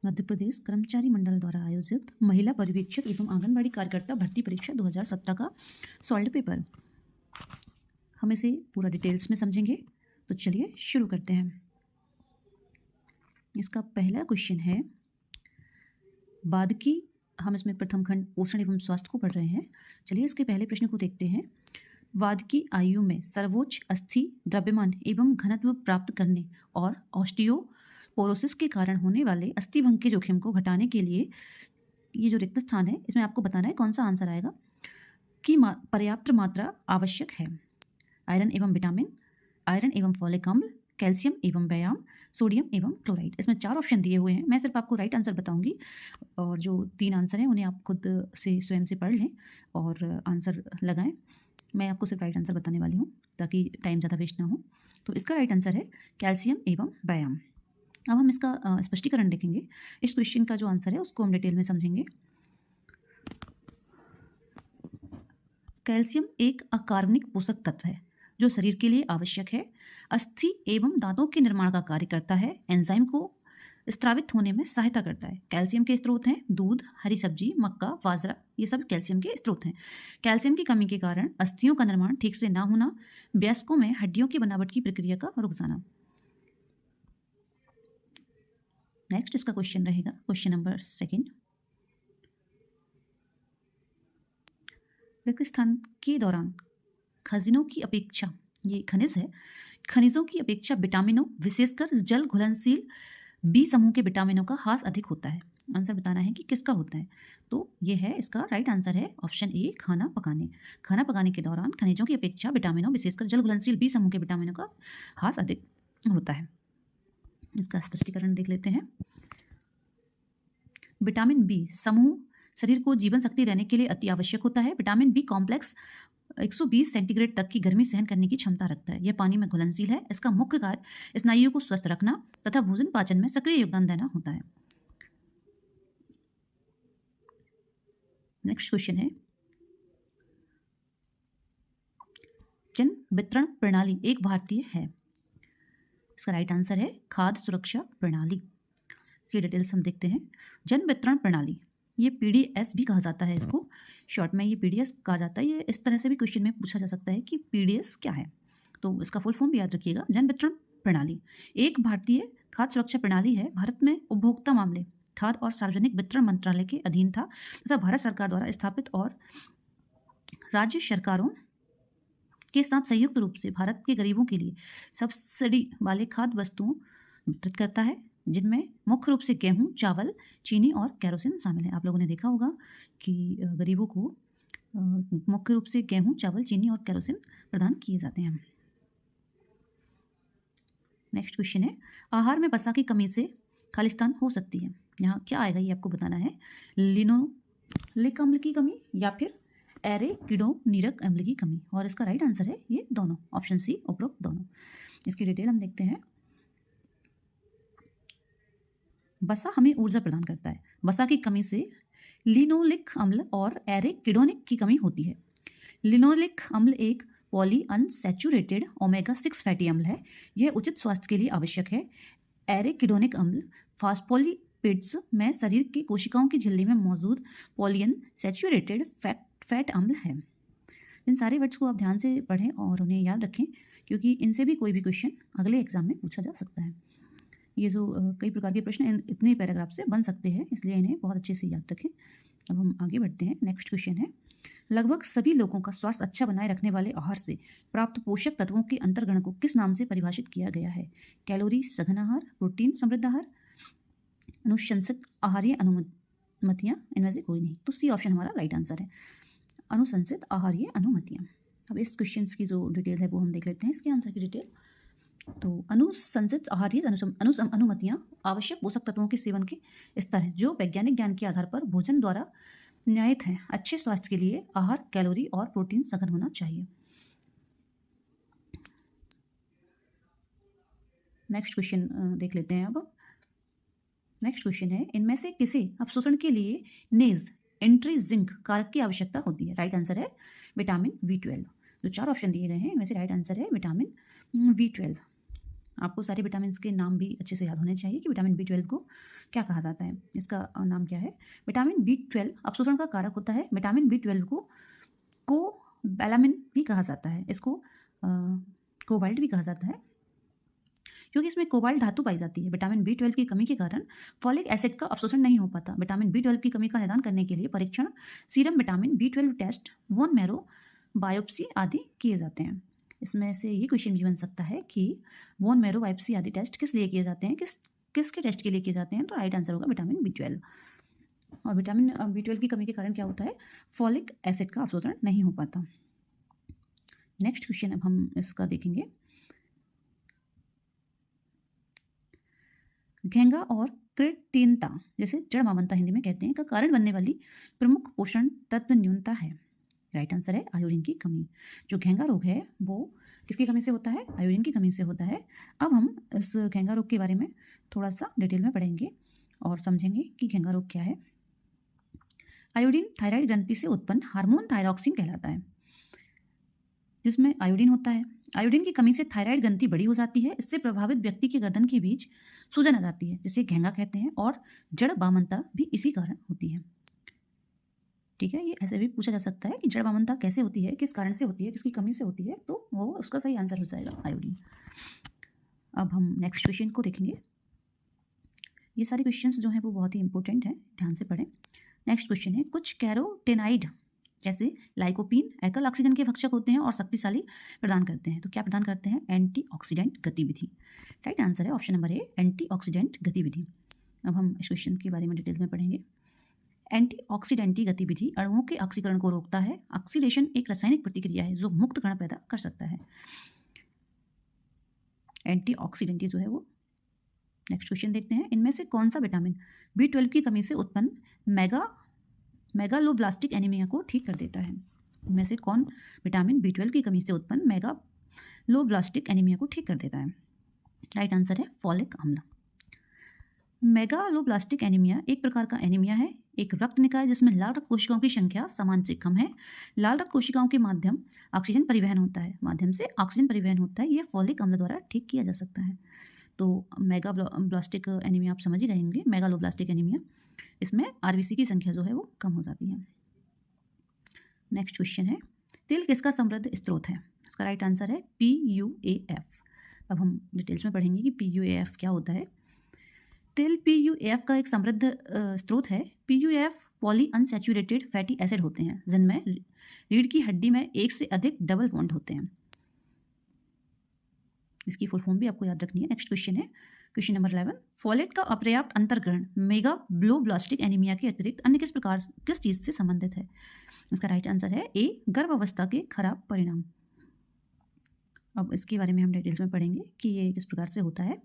मध्य प्रदेश कर्मचारी मंडल द्वारा आयोजित महिला पर्यवेक्षक एवं आंगनबाड़ी कार्यकर्ता भर्ती परीक्षा 2017 का सॉल्व पेपर। हम इसे पूरा डिटेल्स में समझेंगे, तो चलिए शुरू करते हैं। इसका पहला क्वेश्चन है बाद की, हम इसमें प्रथम खंड पोषण एवं स्वास्थ्य को पढ़ रहे हैं। चलिए इसके पहले प्रश्न को देखते हैं। वाद की आयु में सर्वोच्च अस्थि द्रव्यमान एवं घनत्व प्राप्त करने और ऑस्टियोपोरोसिस के कारण होने वाले अस्थिभंग के जोखिम को घटाने के लिए ये जो रिक्त स्थान है इसमें आपको बताना है कौन सा आंसर आएगा कि पर्याप्त मात्रा आवश्यक है। आयरन एवं विटामिन, आयरन एवं फॉलिक अम्ल, कैल्शियम एवं व्यायाम, सोडियम एवं क्लोराइड। इसमें 4 ऑप्शन दिए हुए हैं। मैं सिर्फ आपको राइट आंसर बताऊंगी और जो 3 आंसर हैं उन्हें आप खुद से स्वयं से पढ़ लें और आंसर लगाएं। मैं आपको सिर्फ राइट आंसर बताने वाली हूँ ताकि टाइम ज़्यादा वेस्ट ना हो। तो इसका राइट आंसर है कैल्शियम एवं व्यायाम। अब हम इसका स्पष्टीकरण देखेंगे। इस क्वेश्चन का जो आंसर है उसको हम डिटेल में समझेंगे। कैल्शियम एक अकार्बनिक पोषक तत्व है जो शरीर के लिए आवश्यक है। अस्थि एवं दांतों के निर्माण का कार्य करता है। एंजाइम को स्त्रावित होने में सहायता करता है। कैल्शियम के स्रोत हैं दूध, हरी सब्जी, मक्का, बाजरा, ये सब कैल्शियम के स्रोत हैं। कैल्शियम की कमी के कारण अस्थियों का निर्माण ठीक से ना होना, वयस्कों में हड्डियों की बनावट की प्रक्रिया का रुक जाना। नेक्स्ट इसका क्वेश्चन रहेगा क्वेश्चन नंबर 2। रिक्त स्थान के दौरान खनिजों की अपेक्षा, ये खनिज है, खनिजों की अपेक्षा विटामिनों विशेषकर जल घुलनशील बी समूह के विटामिनों का ह्रास अधिक होता है। आंसर बताना है कि किसका होता है। तो ये है, इसका राइट आंसर है ऑप्शन ए, खाना पकाने। खाना पकाने के दौरान खनिजों की अपेक्षा विटामिनों विशेषकर जल घुलनशील बी समूह के विटामिनों का ह्रास अधिक होता है। इसका स्पष्टीकरण देख लेते हैं। विटामिन बी समूह शरीर को जीवन शक्ति देने के लिए अति आवश्यक होता है। विटामिन बी कॉम्प्लेक्स 120 सेंटीग्रेड तक की गर्मी सहन करने की क्षमता रखता है। यह पानी में घुलनशील है। इसका मुख्य कार्य स्नायुओं को स्वस्थ रखना तथा भोजन पाचन में सक्रिय योगदान देना होता है। नेक्स्ट क्वेश्चन है जन वितरण प्रणाली एक भारतीय है। इसका राइट आंसर है खाद्य सुरक्षा प्रणाली। इसकी डिटेल्स हम देखते हैं। जन वितरण प्रणाली, ये पीडीएस भी कहा जाता है, इसको शॉर्ट में ये पीडीएस कहा जाता है। ये इस तरह से भी क्वेश्चन में पूछा जा सकता है कि पीडीएस क्या है, तो इसका फुल फॉर्म भी याद रखिएगा। जन वितरण प्रणाली एक भारतीय खाद्य सुरक्षा प्रणाली है। भारत में उपभोक्ता मामले, खाद्य और सार्वजनिक वितरण मंत्रालय के अधीन था तथा भारत सरकार द्वारा स्थापित और राज्य सरकारों के साथ संयुक्त रूप से भारत के गरीबों के लिए सब्सिडी वाले खाद्य वस्तुओं वितरित करता है, जिनमें मुख्य रूप से गेहूं, चावल, चीनी और केरोसिन शामिल है। आप लोगों ने देखा होगा कि गरीबों को मुख्य रूप से गेहूं, चावल, चीनी और केरोसिन प्रदान किए जाते हैं। नेक्स्ट क्वेश्चन है आहार में वसा की कमी से खालिस्तान हो सकती है। यहाँ क्या आएगा ये आपको बताना है। लिनोलिक अम्ल की कमी या फिर एरेकिडोनिरक अम्ल की कमी। और इसका राइट आंसर है ये दोनों, ऑप्शन सी, उपरोक्त दोनों। इसकी डिटेल हम देखते हैं। वसा हमें ऊर्जा प्रदान करता है। वसा की कमी से लिनोलिक अम्ल और एरेकिडोनिक की कमी होती है। लिनोलिक अम्ल एक पॉली अनसैचुरेटेड ओमेगा 6 फैटी अम्ल है। यह उचित स्वास्थ्य के लिए आवश्यक है। एरेकिडोनिक अम्ल फास्फोलिपिड्स में शरीर की कोशिकाओं की झिल्ली में मौजूद पॉलीअनसैचुरेटेड फैट अम्ल है। इन सारे वर्ड्स को आप ध्यान से पढ़ें और उन्हें याद रखें, क्योंकि इनसे भी कोई भी क्वेश्चन अगले एग्जाम में पूछा जा सकता है। ये जो कई प्रकार के प्रश्न इतने पैराग्राफ से बन सकते हैं, इसलिए इन्हें बहुत अच्छे से याद रखें। अब हम आगे बढ़ते हैं। नेक्स्ट क्वेश्चन है लगभग सभी लोगों का स्वास्थ्य अच्छा बनाए रखने वाले आहार से प्राप्त पोषक तत्वों के अंतर्गण को किस नाम से परिभाषित किया गया है। कैलोरी सघन आहार, प्रोटीन समृद्ध आहार, अनुशंसित आहारीय अनुमतियाँ, इनमें से कोई नहीं। तो सी ऑप्शन हमारा राइट आंसर है, अनुशंसित आहारीय अनुमतियाँ। अब इस क्वेश्चन की जो डिटेल है वो हम देख लेते हैं, इसके आंसर की डिटेल। तो अनुशंसित आहारीय अनुमतियाँ आवश्यक पोषक तत्वों के सेवन के स्तर हैं जो वैज्ञानिक ज्ञान के आधार पर भोजन द्वारा न्यायित हैं। अच्छे स्वास्थ्य के लिए आहार कैलोरी और प्रोटीन सघन होना चाहिए। नेक्स्ट क्वेश्चन देख लेते हैं। अब नेक्स्ट क्वेश्चन है इनमें से किसे अवशोषण के लिए नेज एंट्रीजिंक कारक की आवश्यकता होती है। राइट आंसर है विटामिन B12। जो 4 ऑप्शन दिए गए हैं इनमें से राइट आंसर है विटामिन B12। आपको सारे विटामिन के नाम भी अच्छे से याद होने चाहिए कि विटामिन B12 को क्या कहा जाता है, इसका नाम क्या है। विटामिन B12 अपशोषण का कारक होता है। विटामिन B12 को कोबैलामिन भी कहा जाता है, इसको कोबाल्ट भी कहा जाता है, क्योंकि इसमें कोबाल्ट धातु पाई जाती है। विटामिन B12 की कमी के कारण फॉलिक एसिड का अवशोषण नहीं हो पाता। विटामिन B12 की कमी का निदान करने के लिए परीक्षण serum vitamin B12 test, bone marrow biopsy आदि किए जाते हैं। इसमें से ये क्वेश्चन भी बन सकता है कि बोन मैरो बायोप्सी आदि टेस्ट किस लिए किए जाते हैं, किसके टेस्ट के लिए किए जाते हैं, तो राइट आंसर होगा विटामिन B12। और विटामिन B12 की कमी के कारण क्या होता है, फॉलिक एसिड का अवशोषण नहीं हो पाता। नेक्स्ट क्वेश्चन अब हम इसका देखेंगे। घेंगा और क्रेटिनता, जैसे जड़ मावनता हिंदी में कहते हैं, का कारण बनने वाली प्रमुख पोषण तत्व न्यूनता है। राइट आंसर है आयोडीन की कमी। जो घेंगा रोग है वो किसकी कमी से होता है, आयोडीन की कमी से होता है। अब हम इस घेंगा रोग के बारे में थोड़ा सा डिटेल में पढ़ेंगे और समझेंगे कि घेंगा रोग क्या है। आयोडीन थायराइड ग्रंथि से उत्पन्न हार्मोन थायरॉक्सिन कहलाता है, जिसमें आयोडीन होता है। आयोडीन की कमी से थायराइड ग्रंथि बड़ी हो जाती है। इससे प्रभावित व्यक्ति के गर्दन के बीच सूजन आ जाती है, जिसे घेंगा कहते हैं, और जड़ बामनता भी इसी कारण होती है। ठीक है, ये ऐसे भी पूछा जा सकता है कि जड़ बामनता कैसे होती है, किस कारण से होती है, किसकी कमी से होती है, तो वो उसका सही आंसर हो जाएगा आयोडीन। अब हम नेक्स्ट क्वेश्चन को देखेंगे। ये सारे क्वेश्चंस जो हैं वो बहुत ही इंपॉर्टेंट हैं, ध्यान से पढ़ें। नेक्स्ट क्वेश्चन है, कुछ कैरोटेनाइड जैसे लाइकोपीन एकल ऑक्सीजन के भक्षक होते हैं और शक्तिशाली प्रदान करते हैं, तो क्या प्रदान करते हैं, एंटीऑक्सीडेंट गतिविधि। राइट आंसर है ऑप्शन नंबर ए, एंटीऑक्सीडेंट गतिविधि। अब हम इस क्वेश्चन के बारे में डिटेल में पढ़ेंगे। एंटीऑक्सीडेंटी गतिविधि अणुओं के ऑक्सीकरण को रोकता है। ऑक्सीडेशन एक रासायनिक प्रतिक्रिया है जो मुक्त कण पैदा कर सकता है। एंटीऑक्सीडेंटी जो है वो। नेक्स्ट क्वेश्चन देखते हैं, इनमें से कौन सा विटामिन B12 की कमी से उत्पन्न मेगालोब्लास्टिक एनीमिया को ठीक कर देता है। इनमें से कौन विटामिन B12 की कमी से उत्पन्न मेगालोब्लास्टिक एनीमिया को ठीक कर देता है। राइट आंसर है फॉलिक अम्ल। मेगालोब्लास्टिक एनीमिया एक प्रकार का एनीमिया है, एक रक्त निकाय जिसमें लाल रक्त कोशिकाओं की संख्या समान से कम है। लाल रक्त कोशिकाओं के माध्यम से ऑक्सीजन परिवहन होता है। यह फॉलिक अम्ल द्वारा ठीक किया जा सकता है। तो मेगाब्लास्टिक एनीमिया आप समझ ही रहे होंगे, मेगालोब्लास्टिक एनीमिया, इसमें आरबीसी की संख्या जो है वो कम हो जाती है। नेक्स्ट क्वेश्चन है, तिल किसका समृद्ध स्रोत है। इसका राइट आंसर है PUAF। अब हम डिटेल्स में पढ़ेंगे कि PUAF क्या होता है। तिल PUAF का एक समृद्ध स्रोत है। PUAF poly unsaturated fatty acid होते हैं जिनमें रीढ़ की हड्डी में एक से अधिक डबल बॉन्ड होते हैं। इसकी फुल फॉर्म भी आपको याद रखनी है। नेक्स्ट क्वेश्चन है, क्वेश्चन नंबर 11, फॉलेट का अपर्याप्त अंतर्ग्रहण मेगालोब्लास्टिक एनीमिया के अतिरिक्त अन्य किस चीज से संबंधित है। इसका राइट आंसर है ए, गर्भावस्था के खराब परिणाम। अब इसके बारे में हम डिटेल्स में पढ़ेंगे कि ये किस प्रकार से होता है।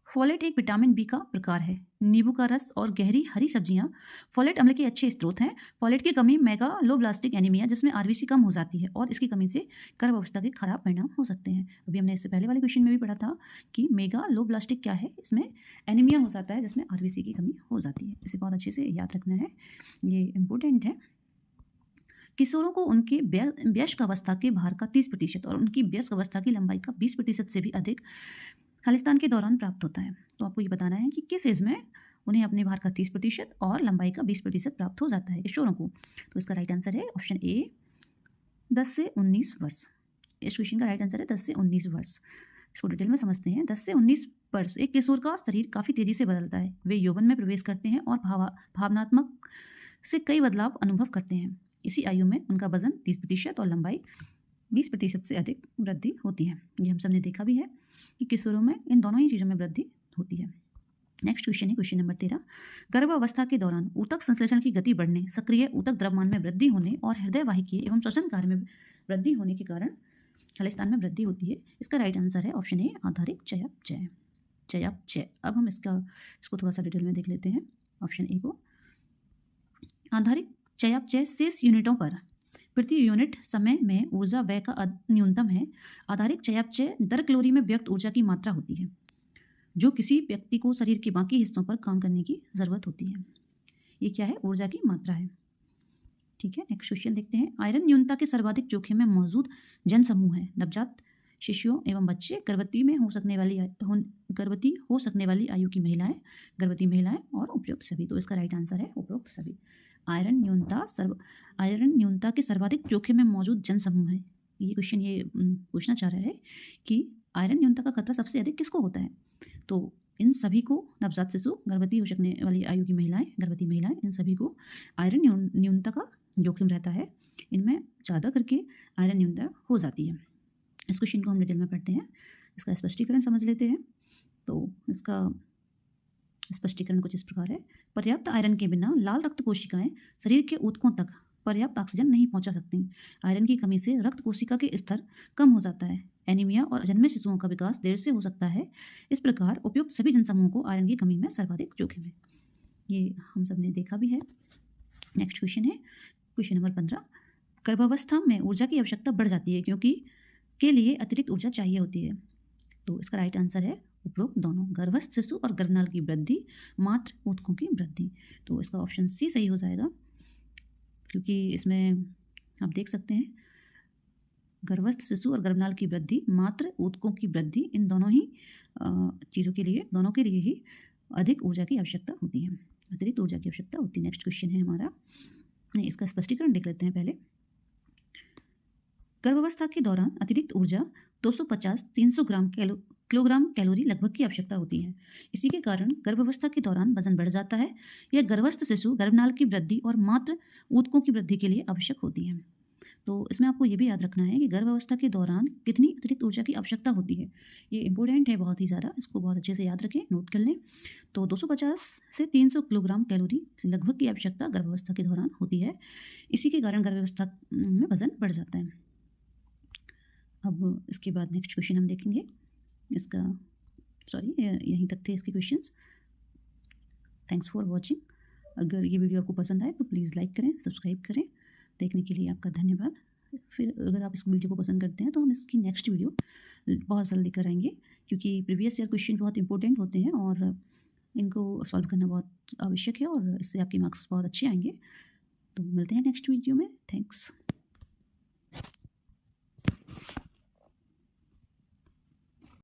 फोलेट एक विटामिन बी का प्रकार है। नींबू का रस और गहरी हरी सब्जियां फोलेट अम्ल के अच्छे स्रोत हैं। फोलेट की कमी मेगालोब्लास्टिक एनीमिया जिसमें आरबीसी कम हो जाती है और इसकी कमी से गर्भावस्था के खराब परिणाम हो सकते हैं। अभी हमने इससे पहले वाले क्वेश्चन में भी पढ़ा था कि मेगालोब्लास्टिक क्या है, इसमें एनीमिया हो जाता है जिसमें आरबीसी की कमी हो जाती है। इसे बहुत अच्छे से याद रखना है, ये इंपॉर्टेंट है। किशोरों को उनके वयस्क अवस्था के भार का 30% और उनकी वयस्क अवस्था की लंबाई का 20% से भी अधिक खालिस्तान के दौरान प्राप्त होता है। तो आपको ये बताना है कि किस एज में उन्हें अपने भार का 30% और लंबाई का 20% प्राप्त हो जाता है किशोरों को। तो इसका राइट आंसर है ऑप्शन ए, 10 से 19 वर्ष। इस क्वेश्चन का राइट आंसर है 10 से 19 वर्ष। इसको डिटेल में समझते हैं। 10 से 19 वर्ष एक किशोर का शरीर काफ़ी तेज़ी से बदलता है। वे यौवन में प्रवेश करते हैं और भावनात्मक से कई बदलाव अनुभव करते हैं। इसी आयु में उनका वजन 30% और लंबाई 20% से अधिक वृद्धि होती है। ये हम सब ने देखा भी है कि किशोरों में इन दोनों ही चीज़ों में वृद्धि होती है। नेक्स्ट क्वेश्चन है क्वेश्चन नंबर 13, गर्भावस्था के दौरान ऊतक संश्लेषण की गति बढ़ने, सक्रिय ऊतक द्रव्यमान में वृद्धि होने और हृदय वाहिकीय एवं श्वसन कार्य में वृद्धि होने के कारण खालिस्तान में वृद्धि होती है। इसका राइट आंसर है ऑप्शन ए, आधारिक चयापचय। अब हम इसको थोड़ा सा डिटेल में देख लेते हैं। ऑप्शन ए को, आधारिक चयापचय शेष यूनिटों पर प्रति यूनिट समय में ऊर्जा व्यय का न्यूनतम है। आधारिक चयापचय दर कैलोरी में व्यक्त ऊर्जा की मात्रा होती है जो किसी व्यक्ति को शरीर के बाकी हिस्सों पर काम करने की ज़रूरत होती है। ये क्या है, ऊर्जा की मात्रा है। ठीक है, नेक्स्ट क्वेश्चन देखते हैं। आयरन न्यूनता के सर्वाधिक जोखिम में मौजूद जनसमूह है नवजात शिशुओं एवं बच्चे, गर्भवती हो सकने वाली आयु की महिलाएं, गर्भवती महिलाएं और उपरोक्त सभी। तो इसका राइट आंसर है उपरोक्त सभी। आयरन न्यूनता के सर्वाधिक जोखिम में मौजूद जनसमूह है। ये क्वेश्चन पूछना चाह रहा है कि आयरन न्यूनता का खतरा सबसे अधिक किसको होता है। तो इन सभी को, नवजात शिशु, गर्भवती हो सकने वाली आयु की महिलाएं, गर्भवती महिलाएं, इन सभी को आयरन न्यूनता का जोखिम रहता है। इनमें ज़्यादा करके आयरन न्यूनता हो जाती है। इस क्वेश्चन को हम डिटेल में पढ़ते हैं, इसका स्पष्टीकरण समझ लेते हैं। तो इसका स्पष्टीकरण कुछ इस प्रकार है। पर्याप्त आयरन के बिना लाल रक्त कोशिकाएं शरीर के ऊतकों तक पर्याप्त ऑक्सीजन नहीं पहुंचा सकती। आयरन की कमी से रक्त कोशिका के स्तर कम हो जाता है। एनीमिया और अजन्मे शिशुओं का विकास देर से हो सकता है। इस प्रकार उपयुक्त सभी जनसमूहों को आयरन की कमी में सर्वाधिक जोखिम है। ये हम सब ने देखा भी है। नेक्स्ट क्वेश्चन है क्वेश्चन नंबर 15। गर्भावस्था में ऊर्जा की आवश्यकता बढ़ जाती है क्योंकि के लिए अतिरिक्त ऊर्जा चाहिए होती है। तो इसका राइट आंसर है उपरोक्त दोनों, गर्भस्थ शिशु और गर्भनाल की वृद्धि, मात्र ऊतकों की वृद्धि। तो इसका ऑप्शन सी सही हो जाएगा, क्योंकि इसमें आप देख सकते हैं गर्भस्थ शिशु और गर्भनाल की वृद्धि, मात्र ऊतकों की वृद्धि, इन दोनों ही चीज़ों के लिए, दोनों के लिए ही अधिक ऊर्जा की आवश्यकता होती है, अतिरिक्त ऊर्जा की आवश्यकता होती है। नेक्स्ट क्वेश्चन है हमारा, नहीं इसका स्पष्टीकरण देख लेते हैं पहले। गर्भावस्था के दौरान अतिरिक्त ऊर्जा 250-300 किलोग्राम कैलोरी लगभग की आवश्यकता होती है। इसी के कारण गर्भावस्था के दौरान वजन बढ़ जाता है। यह गर्भस्थ शिशु, गर्भनाल की वृद्धि और मात्र ऊतकों की वृद्धि के लिए आवश्यक होती है। तो इसमें आपको ये भी याद रखना है कि गर्भावस्था के दौरान कितनी अतिरिक्त ऊर्जा की आवश्यकता होती है। ये इंपॉर्टेंट है बहुत ही ज़्यादा, इसको बहुत अच्छे से याद रखें, नोट कर लें। तो 250 से 300 किलोग्राम कैलोरी लगभग की आवश्यकता गर्भावस्था के दौरान होती है। इसी के कारण गर्भावस्था में वजन बढ़ जाता है। अब इसके बाद नेक्स्ट क्वेश्चन हम देखेंगे। इसका यहीं तक थे इसके क्वेश्चंस। Thanks for watching. अगर ये वीडियो आपको पसंद आए तो प्लीज़ लाइक करें, सब्सक्राइब करें। देखने के लिए आपका धन्यवाद। फिर अगर आप इस वीडियो को पसंद करते हैं तो हम इसकी नेक्स्ट वीडियो बहुत जल्दी कराएंगे, क्योंकि प्रीवियस ईयर क्वेश्चन बहुत इंपॉर्टेंट होते हैं और इनको सॉल्व करना बहुत आवश्यक है और इससे आपके मार्क्स बहुत अच्छे आएंगे। तो मिलते हैं नेक्स्ट वीडियो में। थैंक्स।